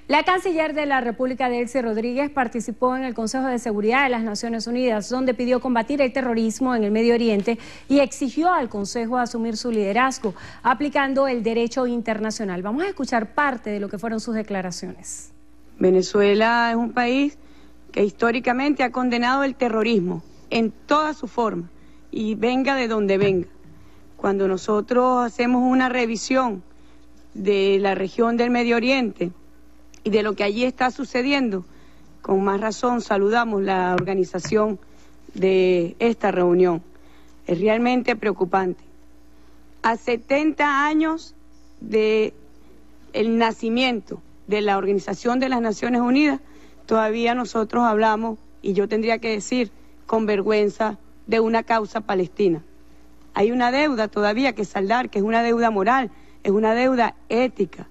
La canciller de la República, Delcy Rodríguez, participó en el Consejo de Seguridad de las Naciones Unidas, donde pidió combatir el terrorismo en el Medio Oriente y exigió al Consejo asumir su liderazgo, aplicando el derecho internacional. Vamos a escuchar parte de lo que fueron sus declaraciones. Venezuela es un país que históricamente ha condenado el terrorismo en toda su forma y venga de donde venga. Cuando nosotros hacemos una revisión de la región del Medio Oriente y de lo que allí está sucediendo, con más razón saludamos la organización de esta reunión. Es realmente preocupante. A 70 años del nacimiento de la Organización de las Naciones Unidas, todavía nosotros hablamos, y yo tendría que decir con vergüenza, de una causa palestina. Hay una deuda todavía que saldar, que es una deuda moral, es una deuda ética.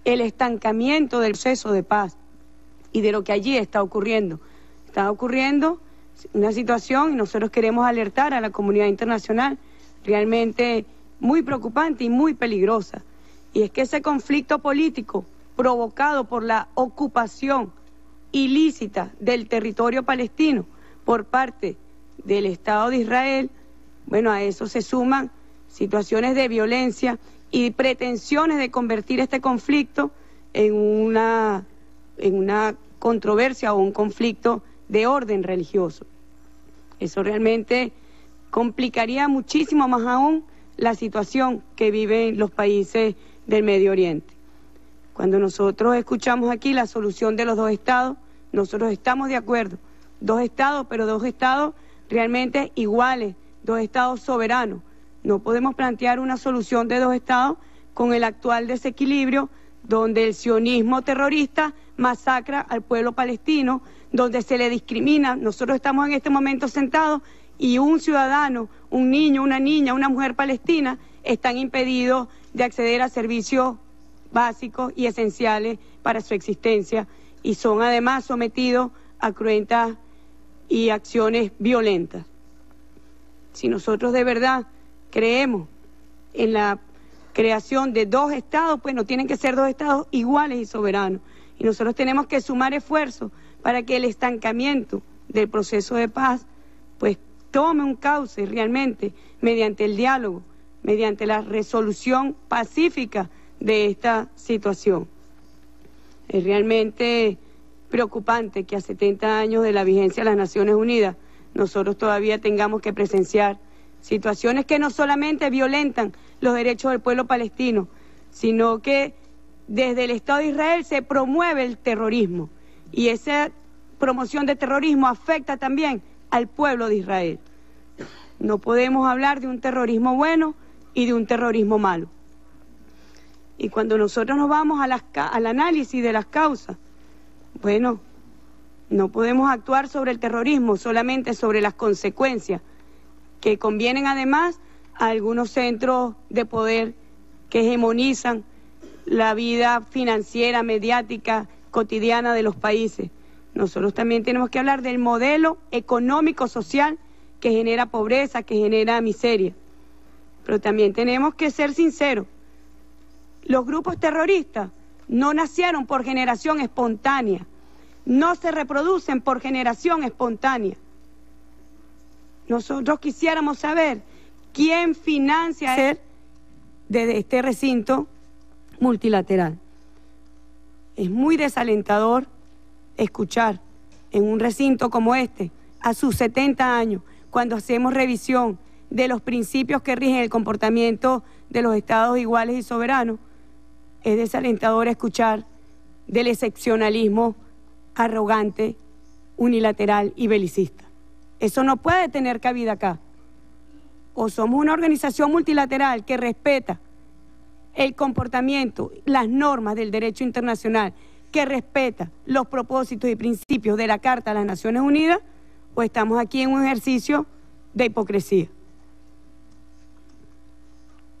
El estancamiento del proceso de paz y de lo que allí está ocurriendo. Está ocurriendo una situación, y nosotros queremos alertar a la comunidad internacional, realmente muy preocupante y muy peligrosa. Y es que ese conflicto político provocado por la ocupación ilícita del territorio palestino por parte del Estado de Israel, bueno, a eso se suman situaciones de violencia y pretensiones de convertir este conflicto en una controversia o un conflicto de orden religioso. Eso realmente complicaría muchísimo más aún la situación que viven los países del Medio Oriente. Cuando nosotros escuchamos aquí la solución de los dos estados, nosotros estamos de acuerdo. Dos estados, pero dos estados realmente iguales, dos estados soberanos. No podemos plantear una solución de dos estados con el actual desequilibrio donde el sionismo terrorista masacra al pueblo palestino, donde se le discrimina. Nosotros estamos en este momento sentados y un ciudadano, un niño, una niña, una mujer palestina están impedidos de acceder a servicios básicos y esenciales para su existencia y son además sometidos a cruentas y acciones violentas. Si nosotros de verdad creemos en la creación de dos estados, pues no tienen que ser dos estados iguales y soberanos. Y nosotros tenemos que sumar esfuerzos para que el estancamiento del proceso de paz pues tome un cauce realmente mediante el diálogo, mediante la resolución pacífica de esta situación. Es realmente preocupante que a 70 años de la vigencia de las Naciones Unidas nosotros todavía tengamos que presenciar situaciones que no solamente violentan los derechos del pueblo palestino, sino que desde el Estado de Israel se promueve el terrorismo y esa promoción de terrorismo afecta también al pueblo de Israel. No podemos hablar de un terrorismo bueno y de un terrorismo malo. Y cuando nosotros nos vamos al análisis de las causas, bueno, no podemos actuar sobre el terrorismo, solamente sobre las consecuencias que convienen además a algunos centros de poder que hegemonizan la vida financiera, mediática, cotidiana de los países. Nosotros también tenemos que hablar del modelo económico-social que genera pobreza, que genera miseria. Pero también tenemos que ser sinceros. Los grupos terroristas no nacieron por generación espontánea, no se reproducen por generación espontánea. Nosotros quisiéramos saber quién financia desde este recinto multilateral. Es muy desalentador escuchar en un recinto como este, a sus 70 años, cuando hacemos revisión de los principios que rigen el comportamiento de los estados iguales y soberanos, es desalentador escuchar del excepcionalismo arrogante, unilateral y belicista. Eso no puede tener cabida acá. O somos una organización multilateral que respeta el comportamiento, las normas del derecho internacional, que respeta los propósitos y principios de la Carta de las Naciones Unidas, o estamos aquí en un ejercicio de hipocresía.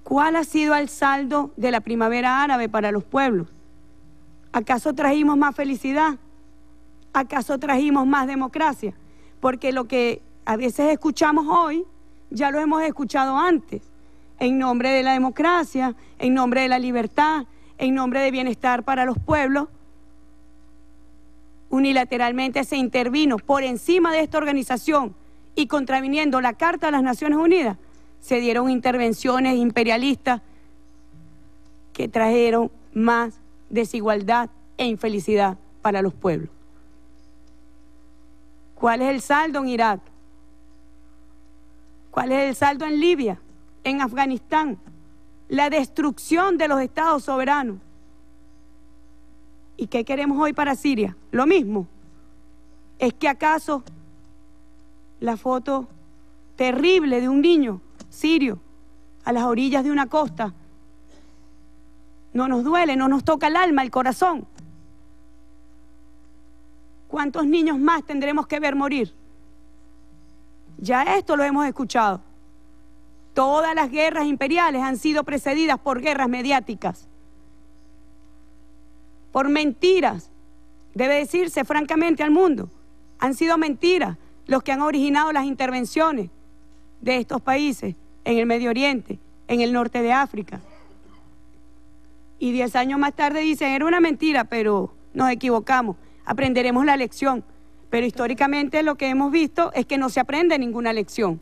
¿Cuál ha sido el saldo de la primavera árabe para los pueblos? ¿Acaso trajimos más felicidad? ¿Acaso trajimos más democracia? Porque lo que a veces escuchamos hoy, ya lo hemos escuchado antes, en nombre de la democracia, en nombre de la libertad, en nombre de bienestar para los pueblos, unilateralmente se intervino por encima de esta organización y contraviniendo la Carta de las Naciones Unidas, se dieron intervenciones imperialistas que trajeron más desigualdad e infelicidad para los pueblos. ¿Cuál es el saldo en Irak? ¿Cuál es el saldo en Libia, en Afganistán? La destrucción de los estados soberanos. ¿Y qué queremos hoy para Siria? Lo mismo. ¿Es que acaso la foto terrible de un niño sirio a las orillas de una costa no nos duele, no nos toca el alma, el corazón? ¿Cuántos niños más tendremos que ver morir? Ya esto lo hemos escuchado. Todas las guerras imperiales han sido precedidas por guerras mediáticas, por mentiras. Debe decirse francamente al mundo, han sido mentiras los que han originado las intervenciones de estos países en el Medio Oriente, en el norte de África. Y 10 años más tarde dicen, era una mentira, pero nos equivocamos, aprenderemos la lección. Pero históricamente lo que hemos visto es que no se aprende ninguna lección.